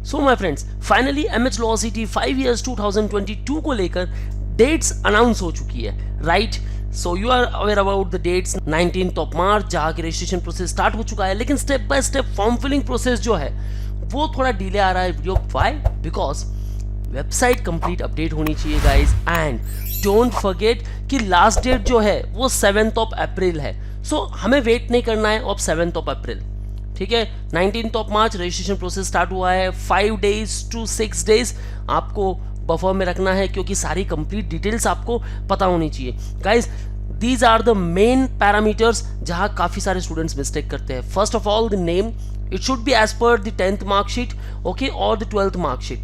So my friends, finally MH law CET 5 years 2022 को लेकर dates announce हो चुकी है, right? So you are aware about the dates 19th of March, जहां की रजिस्ट्रेशन प्रोसेस स्टार्ट हो चुका है, लेकिन step by step form filling process जो है वो थोड़ा डिले आ रहा है video. Why? Because website complete update होनी चाहिए गाइज, एंड डोंट फॉरगेट कि लास्ट डेट जो है वो 7th ऑफ अप्रैल है। सो हमें वेट नहीं करना है ऑफ 7th ऑफ अप्रैल, ठीक है? 19th of March registration process start हुआ है। 5 days to 6 days आपको बफर में रखना है, क्योंकि सारी कंप्लीट डिटेल्स आपको पता होनी चाहिए guys. These are the main parameters जहां काफी सारे स्टूडेंट्स मिस्टेक करते हैं। First of all the name, it should be as per the 10th marksheet, okay, और the 12th marksheet,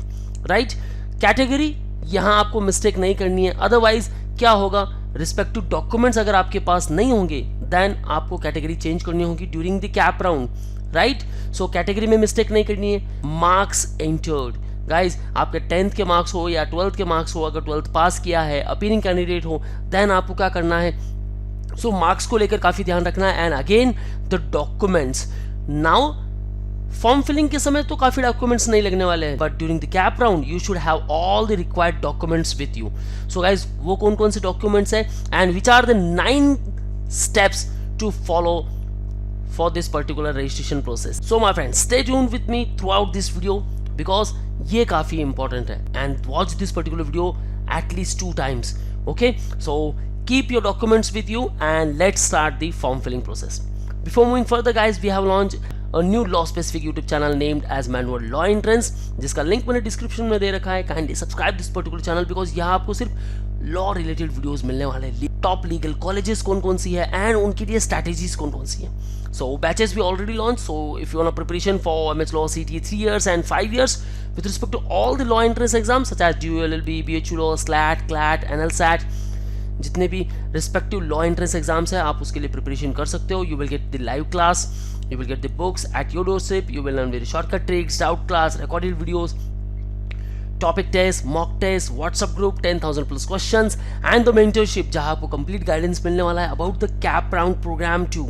right? Category यहां आपको मिस्टेक नहीं करनी है, अदरवाइज क्या होगा, रिस्पेक्टिव डॉक्यूमेंट्स अगर आपके पास नहीं होंगे देन आपको कैटेगरी चेंज करनी होगी during the CAP round, right? So category में मिस्टेक नहीं करनी है। मार्क्स एंटर्ड गाइज, आपके 10th के मार्क्स हो या 12th के मार्क्स हो, अगर 12th पास किया है, अपीयरिंग कैंडिडेट हो, देन आपको क्या करना है, सो मार्क्स को लेकर काफी ध्यान रखना है। And again the documents, now form filling के समय तो काफी डॉक्यूमेंट्स नहीं लगने वाले हैं, but during the CAP round you should have all the required documents with you. So guys वो कौन कौन से डॉक्यूमेंट्स है and which are the 9 steps to follow for this particular registration process. So my friends, stay tuned with me throughout this video because ये काफी important है, and watch this particular video at least 2 times. Okay, so keep your documents with you and let's start the form filling process. Before moving further guys, we have launched a new law specific YouTube channel named as Manual Law Entrance, जिसका link मैंने description में दे रखा है। Kindly subscribe this particular channel because यहाँ आपको सिर्फ law related videos मिलने वाले हैं। टॉप लीगल कॉलेजेस कौन कौन सी है एंड उनकी लिए स्ट्रैटेजीज कौन कौन सी है। So batches we already launch, so if you want preparation for MH law CET 3 years and 5 years with respect to all the law entrance exams such as DU LLB, BHU law, SLAT, CLAT, NLSAT, जितने भी respective law entrance exams है आप उसके लिए preparation कर सकते हो। You will get the live class, you will get the books at your doorstep, you will learn very shortcut tricks, doubt class, recorded videos, topic test, mock test, WhatsApp group, 10,000 plus questions and the mentorship जहाँ आपको complete guidance मिलने वाला है about the cap round program too.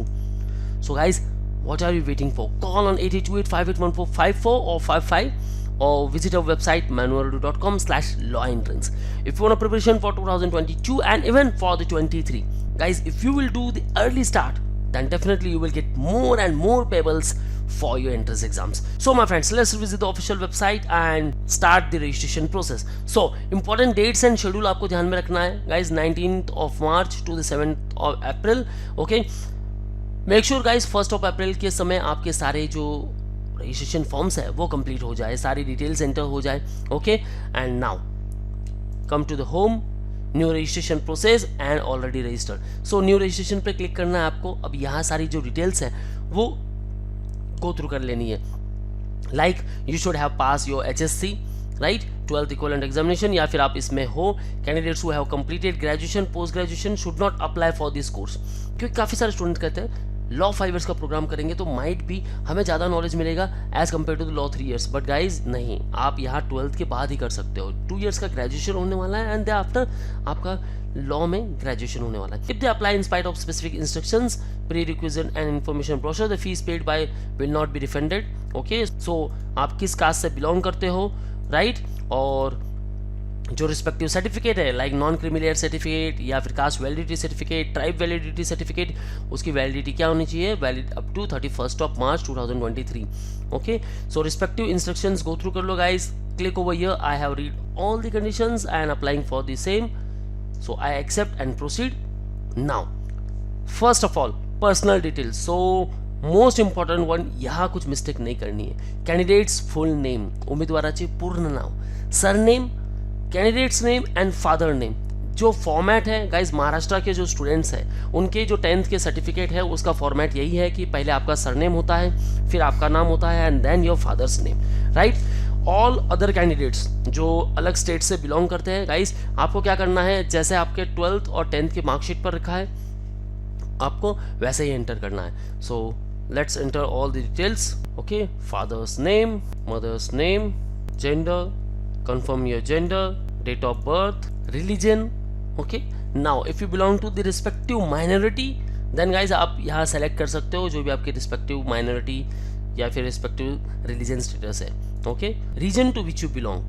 So guys, what are you waiting for? Call on 8828581454 or 55 or visit our website manualurdu.com/lawentrance if you want a preparation for 2022 and even for the 23. Guys, if you will do the early start, then definitely you will get more and more payables for your entrance exams. So my friends, let's visit the official website and start the registration process. So important dates and schedule आपको ध्यान में रखना है guys, 19th of March to the 7th of April. Okay, make sure guys 1st of April के समय आपके सारे जो registration forms है वो complete हो जाए, सारी details enter हो जाए. Okay, and now come to the home, new registration process and already registered. So new registration पे क्लिक करना है आपको। अब यहाँ सारी जो डिटेल्स हैं वो गो थ्रू कर लेनी है। Like you should have pass your HSC, right, 12th equivalent examination, या फिर आप इसमें हो। Candidates who have completed graduation, post graduation should not apply for this course, क्योंकि काफ़ी सारे स्टूडेंट कहते हैं लॉ 5 years का प्रोग्राम करेंगे तो माइट भी हमें ज़्यादा नॉलेज मिलेगा as compare to the law 3 years, but guys नहीं, आप यहाँ 12th के बाद ही कर सकते हो। 2 years का ग्रेजुएशन होने वाला है एंड आफ्टर आपका लॉ में ग्रेजुएशन होने वाला है। If they apply in spite of specific instructions, prerequisite and information brochure, the fees paid by will not be refunded. Okay, so आप किस कास्ट से बिलोंग करते हो, राइट, और जो रिस्पेक्टिव सर्टिफिकेट है लाइक नॉन क्रिमिलियर सर्टिफिकेट या फिर caste validity certificate, tribe validity certificate, उसकी वैलिडिटी क्या होनी चाहिए, valid up to 31st of March 2023. Okay, so respective instructions go through कर लो guys. Click over here, I have read all the conditions and applying for the same, so I accept and proceed. Now first of all personal details, so most important one, यहाँ कुछ mistake नहीं करनी है। Candidates full name, उम्मीदवाराचे पूर्ण नाव, surname, candidates name and father name. जो format है गाइज, महाराष्ट्र के जो स्टूडेंट्स हैं उनके जो 10th के सर्टिफिकेट है उसका फॉर्मेट यही है कि पहले आपका सरनेम होता है, फिर आपका नाम होता है and then your father's name, right. All other candidates जो अलग स्टेट से बिलोंग करते हैं गाइज, आपको क्या करना है, जैसे आपके 12th और 10th के मार्कशीट पर रखा है आपको वैसे ही एंटर करना है। So let's enter all the details. Okay, father's name, mother's name, gender, confirm your gender, date of birth, religion. Okay, now if you belong to the respective minority then guys आप यहाँ select कर सकते हो जो भी आपके respective minority या फिर रिस्पेक्टिव रिलीजन स्टेटस है. Okay, region to which you belong,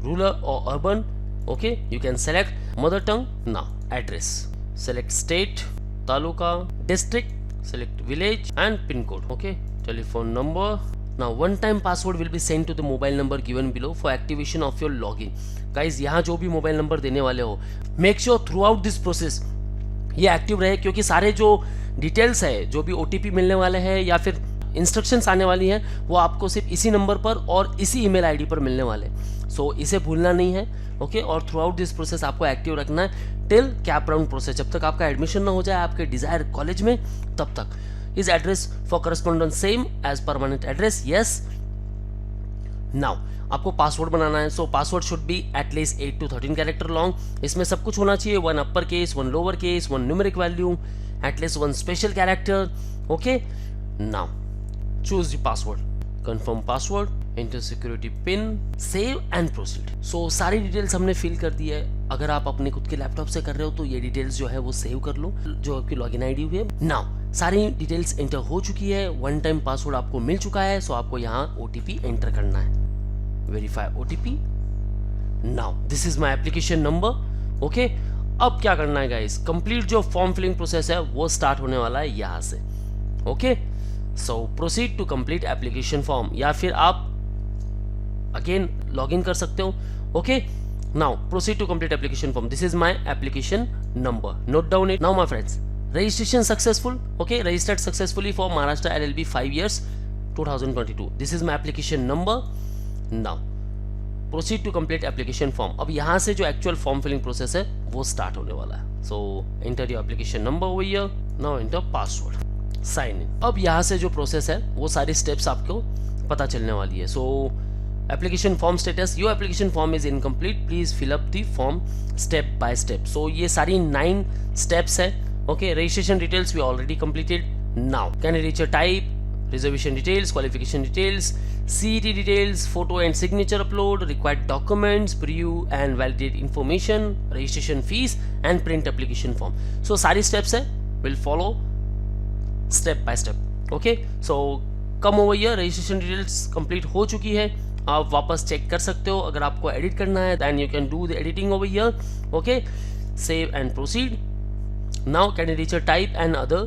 rural और urban. Okay, you can select mother tongue. Now address, select state, taluka, district, select village and pin code. Okay, telephone number. Now one time password will be sent to the mobile number given below for activation of your login. Guys, यहाँ जो भी mobile number देने वाले हो, make sure through out this process ये active रहे, क्योंकि सारे जो डिटेल्स है, जो भी OTP मिलने वाले हैं या फिर इंस्ट्रक्शंस आने वाली हैं, वो आपको सिर्फ इसी नंबर पर और इसी ईमेल आईडी पर मिलने वाले. सो इसे भूलना नहीं है. ओके, और थ्रू आउट दिस प्रोसेस आपको एक्टिव रखना है टिल कैप राउंड प्रोसेस, जब तक आपका एडमिशन ना हो जाए आपके डिजायर कॉलेज में, तब तक. Is address for correspondence same as permanent address? Yes. Now आपको पासवर्ड बनाना है. So password should be at least 8 to 13 character long. इसमें सब कुछ होना चाहिए, 1 upper case, 1 lower case, 1 numeric value, at least 1 special character. Okay, now choose the password, confirm password, enter security pin, save and proceed. So सारी details हमने fill कर दी है. अगर आप अपने खुद के लैपटॉप से कर रहे हो तो ये डिटेल्स जो है वो सेव कर लो, जो आपकी लॉगिन आईडी हुई है. नाउ सारी डिटेल्स एंटर हो चुकी है, 1 टाइम पासवर्ड आपको मिल चुका है. सो आपको यहाँ OTP एंटर करना है, verify OTP. Now this is my application number. Okay, अब क्या करना है गाइस, कंप्लीट जो फॉर्म फिलिंग प्रोसेस है वो स्टार्ट होने वाला है यहाँ से. Okay, so proceed to complete application form, या फिर आप अगेन लॉग इन कर सकते हो. Okay, now proceed to complete application form. This is my application number, note down it. Now my friends, registration successful. Okay, registered successfully for Maharashtra LLB 5 years 2022. This is my application number. Now proceed to complete application form. अब यहाँ से जो actual form filling process है वो start होने वाला है. So enter your application number over here. Now enter password, sign in. अब यहाँ से जो प्रोसेस है वो सारी स्टेप्स आपको पता चलने वाली है. So application form status, your application form is incomplete, please fill up the form step by step. So ये सारी 9 स्टेप्स है. Okay, registration details we already completed. Now candidature type, reservation details, qualification details, CET details, photo and signature upload, required documents, preview and validate information, registration fees and print application form. So सारी steps है, will follow step by step. Okay, so come over here, registration details complete हो चुकी है. आप वापस check कर सकते हो. अगर आपको edit करना है then you can do the editing over here. Okay, save and proceed. Now candidature type and other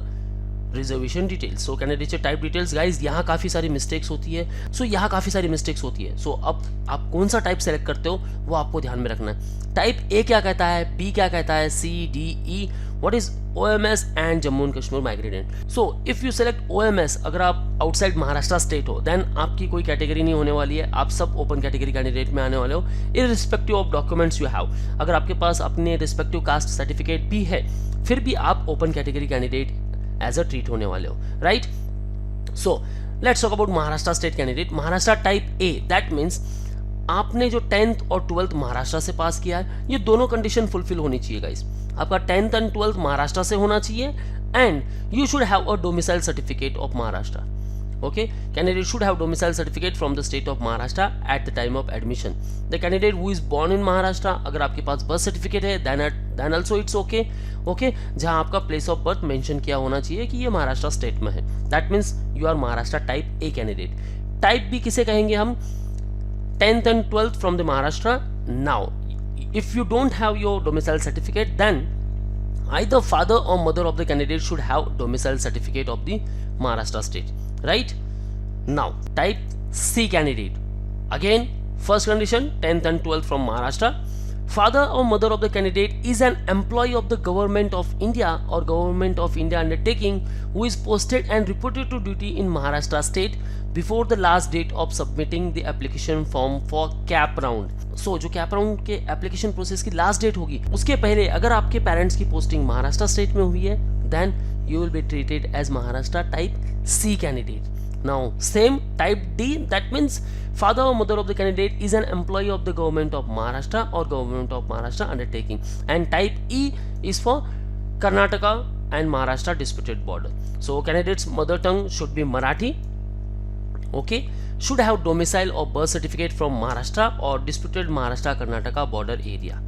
reservation details. So candidature type details guys, यहाँ काफ़ी सारी मिस्टेक्स होती है. यहाँ काफ़ी सारी मिस्टेक्स होती है. अब आप कौन सा टाइप सेलेक्ट करते हो वो आपको ध्यान में रखना है. टाइप A क्या कहता है, B क्या कहता है, C, D, E, what is OMS and Jammu and Kashmir migrated. So if you select OMS, अगर आप आउटसाइड महाराष्ट्र स्टेट हो देन आपकी कोई कैटेगरी नहीं होने वाली है. आप सब ओपन कैटेगरी कैंडिडेट में आने वाले हो, irrespective of documents you have. अगर आपके पास अपने रिस्पेक्टिव कास्ट सर्टिफिकेट भी है फिर भी आप open category candidate as a treat होने वाले हो, right. So let's talk about Maharashtra state candidate. Maharashtra type A, that means आपने जो 10th और 12th महाराष्ट्र से पास किया है, ये दोनों कंडीशन फुलफिल होनी चाहिए गाइस. आपका 10th एंड 12th महाराष्ट्र से होना चाहिए and you should have a domicile certificate of Maharashtra. Okay, candidate should have domicile certificate from the state of Maharashtra at the time of admission. The candidate who is born in Maharashtra, अगर आपके पास birth certificate है then also it's okay. Okay, जहाँ आपका place of birth mention किया होना चाहिए कि ये महाराष्ट्र state में है. That means you are Maharashtra type A candidate. Type B किसे कहेंगे हम? 10th and 12th from the Maharashtra. Now, if you don't have your domicile certificate, then either father or mother of the candidate should have domicile certificate of the Maharashtra state. Right? Now, type C candidate. Again, first condition, 10th and 12th from Maharashtra. Father or mother of the candidate is an employee of the Government of India or Government of India undertaking who is posted and reported to duty in Maharashtra state before the last date of submitting the application form for cap round. So, जो cap round के application process की last date होगी उसके पहले अगर आपके parents की posting Maharashtra state में हुई है then you will be treated as Maharashtra type C candidate. Now same type D, that means father or mother of the candidate is an employee of the Government of Maharashtra or Government of Maharashtra undertaking, and type E is for Karnataka and Maharashtra disputed border. So candidate's mother tongue should be Marathi. Okay, should have domicile or birth certificate from Maharashtra or disputed Maharashtra Karnataka border area.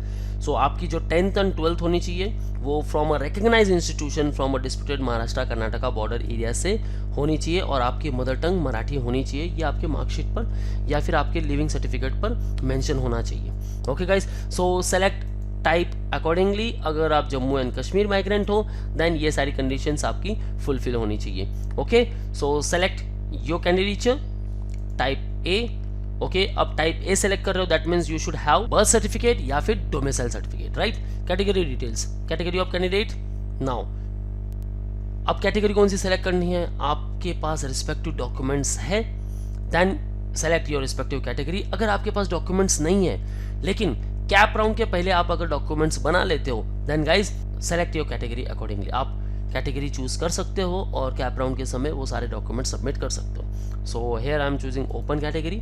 सो आपकी जो 10th and 12th होनी चाहिए वो from a recognise institution from a disputed Maharashtra Karnataka border area से होनी चाहिए और आपकी मदर टंग मराठी होनी चाहिए, ये आपके मार्कशीट पर या फिर आपके लिविंग सर्टिफिकेट पर मेंशन होना चाहिए। ओके गाइस, सो सेलेक्ट टाइप अकॉर्डिंगली। अगर आप जम्मू एंड कश्मीर माइग्रेंट हो देन ये सारी कंडीशंस आपकी फुलफिल होनी चाहिए। Okay, so select your candidature type A. Okay, अब टाइप ए सेलेक्ट कर रहे हो that means you should have birth certificate या फिर domicile certificate, right. Category details, category of candidate. Now अब कैटेगरी कौन सी सेलेक्ट करनी है, आपके पास रिस्पेक्टिव डॉक्यूमेंट्स है then select your respective category. अगर आपके पास डॉक्यूमेंट्स नहीं है लेकिन कैप राउंड के पहले आप अगर डॉक्यूमेंट्स बना लेते हो then guys select your category accordingly. आप कैटेगरी चूज कर सकते हो और कैप राउंड के समय वो सारे डॉक्यूमेंट सबमिट कर सकते हो। So here I am choosing open category,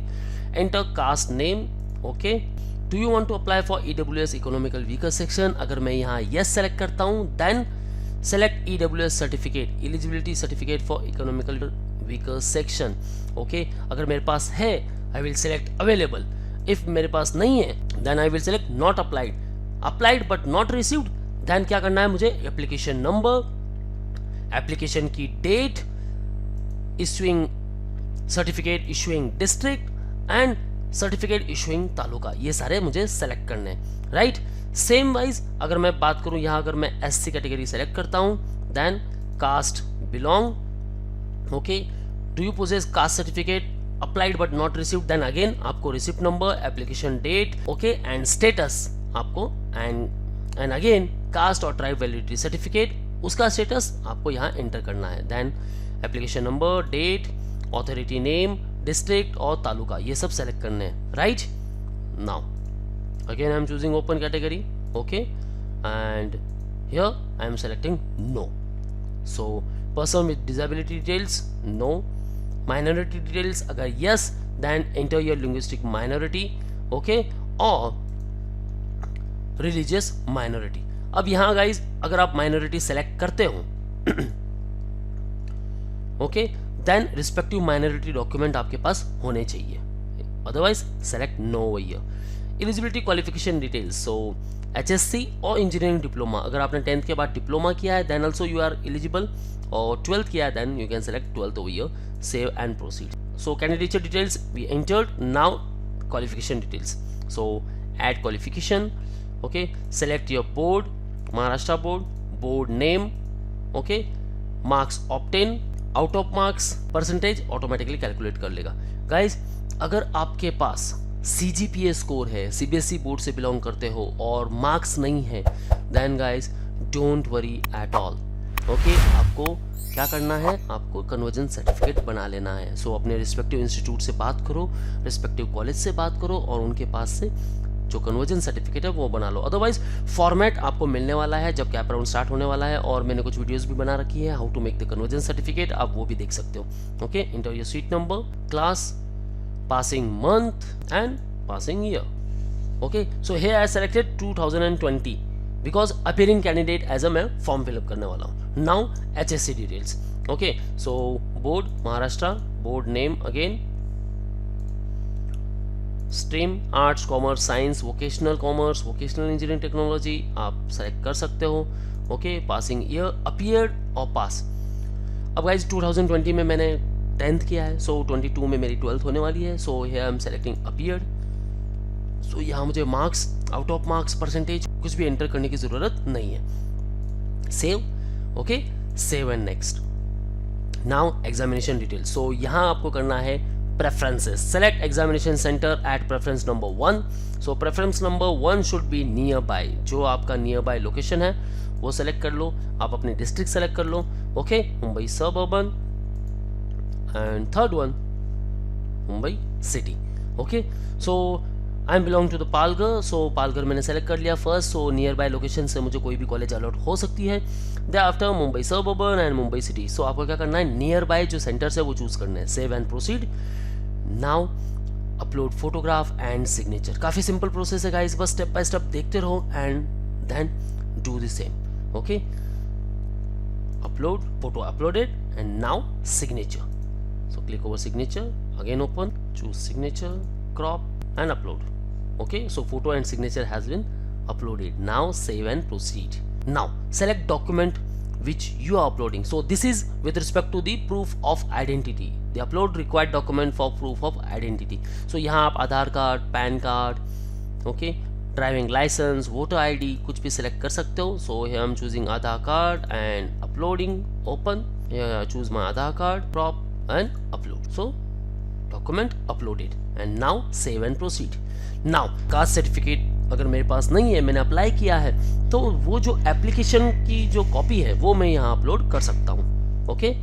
enter caste name. Okay, do you want to apply for EWS economical weaker section. अगर मैं यहाँ यस सेलेक्ट करता हूँ then select EWS certificate, eligibility certificate for economical weaker section. Okay, अगर मेरे पास है I will select available, if मेरे पास नहीं है then I will select not applied. Applied but not received then क्या करना है मुझे, एप्लीकेशन नंबर, एप्लीकेशन की date, issuing certificate issuing district and certificate issuing taluka, ये सारे मुझे सेलेक्ट करने हैं, राइट। सेम वाइज अगर मैं बात करूं यहाँ अगर मैं एससी कैटेगरी सेलेक्ट करता हूं then caste belong. Okay, do you possess caste certificate applied but not received then again आपको receipt number, application date, okay and status आपको एंड अगेन कास्ट और ट्राइब वैलिडिटी सर्टिफिकेट, उसका status आपको यहाँ enter करना है। Then application number, date, authority name, district और तालुका, ये सब सेलेक्ट करने हैं, right. Now again I am choosing open category, okay and here I am selecting no. So person with disability details no, minority details अगर yes then enter your linguistic minority, okay, और religious minority. अब यहां guys अगर आप minority select करते हो okay then respective minority document आपके पास होने चाहिए, अदरवाइज सेलेक्ट नो वही। Eligibility qualification details, so HSC और इंजीनियरिंग डिप्लोमा, अगर आपने 10th के बाद डिप्लोमा किया है then also you are eligible, और 12th किया है then you can select 12th over here, save and proceed. So candidature details we entered, now qualification details. So add qualification, okay, select your board, Maharashtra board, board name, okay, marks obtained, out of marks percentage automatically calculate कर लेगा। Guys अगर आपके पास CGPA score है, CBSE board से belong करते हो और मार्क्स नहीं है then guys don't worry at all, okay. आपको क्या करना है, आपको कन्वर्जन सर्टिफिकेट बना लेना है। सो अपने रिस्पेक्टिव इंस्टीट्यूट से बात करो, रिस्पेक्टिव कॉलेज से बात करो और उनके पास से जो कन्वर्जन सर्टिफिकेट है वो बना लो। अदरवाइज फॉर्मेट आपको मिलने वाला है जब कैप राउंड स्टार्ट होने वाला है, और मैंने कुछ वीडियोस भी बना रखी है how to make the conversion certificate, आप वो भी देख सकते हो। Okay, enter your seat number, class, passing month and passing year. Okay, so here I selected 2020 because appearing candidate as a मैं form fill up करने वाला हूँ। Now HSC details. Okay, so board Maharashtra, board name again, stream arts, commerce, science, vocational commerce, vocational engineering technology आप select कर सकते हो। Okay, passing year, appeared और pass। अब guys 2020 में मैंने 10th किया है, सो 22 में मेरी 12th होने वाली है, so here I am selecting appeared. So यहाँ मुझे marks, out of marks, percentage कुछ भी एंटर करने की जरूरत नहीं है। Save, okay, save and next. Now examination detail, so यहाँ आपको करना है preferences, select examination centre at preference number 1। So preference number 1 should be near by, जो आपका नियर बाय लोकेशन है वो सेलेक्ट कर लो, आप अपने डिस्ट्रिक्ट सेलेक्ट कर लो। ओके, मुंबई सब urban, and third one Mumbai city. Okay, so I belong to the Palghar, so Palghar मैंने सेलेक्ट कर लिया first. So near by location से मुझे कोई भी कॉलेज अलॉट हो सकती है। They after Mumbai suburban and Mumbai city. So आपको क्या करना है, नियर बाय जो सेंटर्स है वो चूज करना है। Save and proceed. Now upload photograph and signature, काफी सिंपल प्रोसेस है गाइस, बस स्टेप बाय स्टेप देखते रहो and then do the same. Okay, upload photo uploaded and now signature. So click over signature, again open, choose signature, crop and upload. Okay, so photo and signature has been uploaded. Now save and proceed. Now select document which you are uploading. So this is with respect to the proof of identity. The upload required document for proof of identity. So यहाँ आप Aadhaar card, PAN card, okay, driving licence, voter ID कुछ भी select कर सकते हो. So here I'm choosing Aadhaar card and uploading. Open. Here I choose my Aadhaar card, crop and upload. So document uploaded and now save and proceed. Now caste certificate अगर मेरे पास नहीं है, मैंने अप्लाई किया है, तो वो जो एप्लीकेशन की जो कॉपी है वो मैं यहाँ अपलोड कर सकता हूँ. Okay,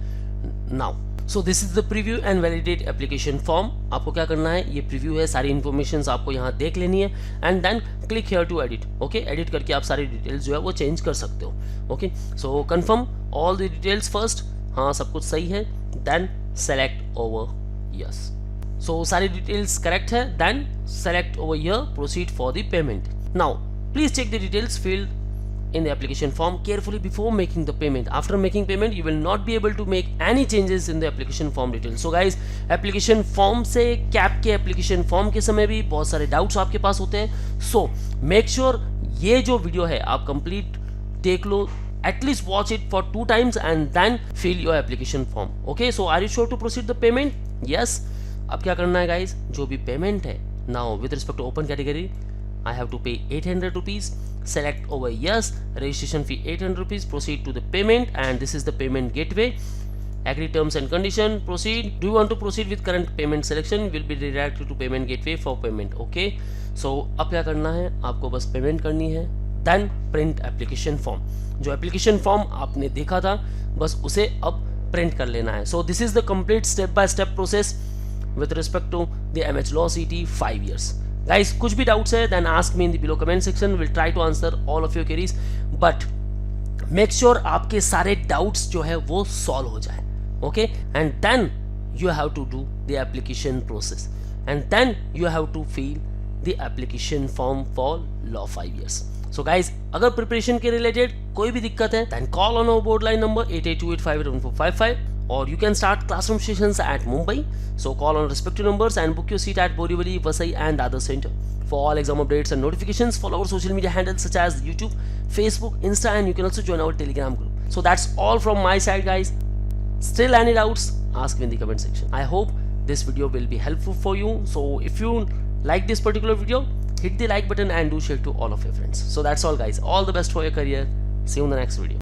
now so this is the preview and validate application form. आपको क्या करना है, ये प्रीव्यू है, सारी इन्फॉर्मेशन आपको यहाँ देख लेनी है and then click here to edit. Okay, edit करके आप सारी डिटेल्स जो है वो चेंज कर सकते हो. Okay, so confirm all the details first. हाँ, सब कुछ सही है. Then select over yes. So सारी details correct है. Then select over here, proceed for the payment. Now please check the details filled in the application form carefully before making the payment. After making payment you will not be able to make any changes in the application form details. So guys, application form से cap के application form के समय भी बहुत सारे doubts आपके पास होते हैं. So make sure ये जो वीडियो है आप complete देख लो. At least watch it for 2 times and then fill your application form. Okay, so are you sure to proceed the payment? Yes. अब क्या करना है गाइज, जो भी पेमेंट है, now with respect to open category I have to pay 800 rupees. Select over yes. Registration fee 800 rupees. Proceed to the payment and this is the payment gateway. Agree terms and condition. Proceed. Do you want to proceed with current payment selection, will be redirected to payment gateway for payment. Okay, so अब क्या करना है, आपको बस payment करनी है. Then print application form. जो application form आपने देखा था बस उसे अब प्रिंट कर लेना है. So this is the complete step by step process with respect to the MH Law CT 5 years. Guys, कुछ भी doubts है then ask me in the below comment section. We'll try to answer all of your queries. But make sure आपके सारे doubts जो है वो solve हो जाए. Okay, and then you have to do the application process and then you have to fill the application form for Law 5 years. So guys, अगर preparation के related कोई भी दिक्कत है then call on our board line number 8828581455. Or you can start classroom sessions at Mumbai. So call on respective numbers and book your seat at Borivali, Vasai and other center. For all exam updates and notifications, follow our social media handles such as YouTube, Facebook, Insta, and you can also join our Telegram group. So that's all from my side, guys. Still any doubts, ask me in the comment section. I hope this video will be helpful for you. So if you like this particular video, hit the like button and do share to all of your friends. So that's all, guys. All the best for your career. See you in the next video.